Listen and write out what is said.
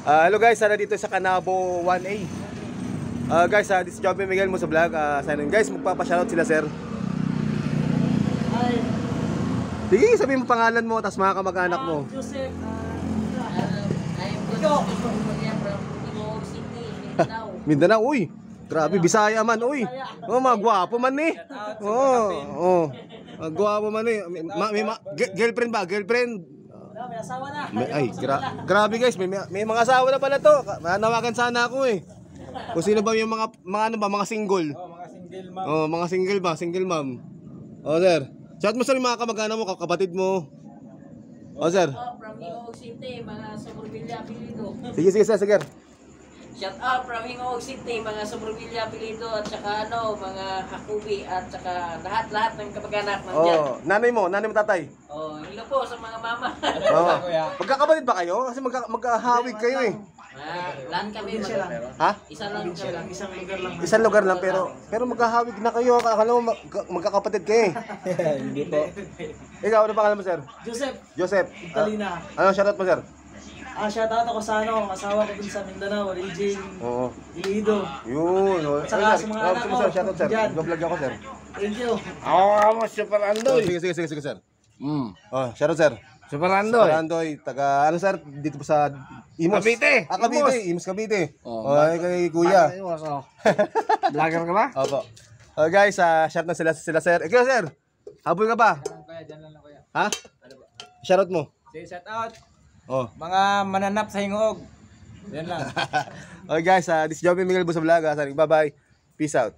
Hello guys, sana dito sa Canabo 1A. Guys, this is Joby Miguel mo sa vlog. Guys, magpapa-shoutout sila, sir. Hi. Sige, sabihin mo pangalan mo, tapos mga kamag-anak mo. Joseph. I'm from Timog City, Mindanao. Mindanao, uy. Grabe, Bisaya man, uy. Oh, mga gwapo man eh. Oh. Gwapo man eh. Girlfriend ba? Girlfriend? May asawa na. Grabe guys, may mga asawa na pala to. Nawagan sana ako eh. Kung sino ba yung mga single? Mga single ma'am. Mga single ba? Single mom. Sir. Shout mo sa mga kamag-anak mo, kapatid mo. Sir. From Timog City, mga Sobrevilla Apelido. Sige, sige. Shout out from Timog City, mga Sobrevilla Apelido at saka mga Hakubi at saka lahat ng kamag-anak nandiyan. Nanay mo, tatay. Hello po sa mga mama. Magkakapatid ba kayo? Kasi magkahawig kayo eh. Lahat kami Ha? isa lang kami. Isang lugar lang. Isang lugar lang pero magkahawig na kayo. Akala mo magkakapatid kayo eh. Hindi po. Ikaw, ano pangalan mo, sir? Joseph. Italina. Ano shoutout mo, sir? Shoutout ako sa asawa ko dun sa Mindanao, Regine. Oo. Ilido. Yun. Saka sa mga anak ko, Shoutout, sir. dyan. Vlog ako, sir. Thank you. Ako Super Andoy. Sige, sir. Shoutout, sir. Super Andoy. Andoy, taga ano, sir? Dito po sa Imos. Cavite. Cavite. Imos, Cavite. Kay kuya. Vlogger ka ba? Opo. Guys, shout na sila, sir. Ikaw, sir. Habol ka ba? Diyan lang kuya. Ha? Shoutout mo. Say shout out. Mga mananap sa hingog. Yan lang. Okay guys, this is Joby Miguel Busa Vlog. Bye-bye. Peace out.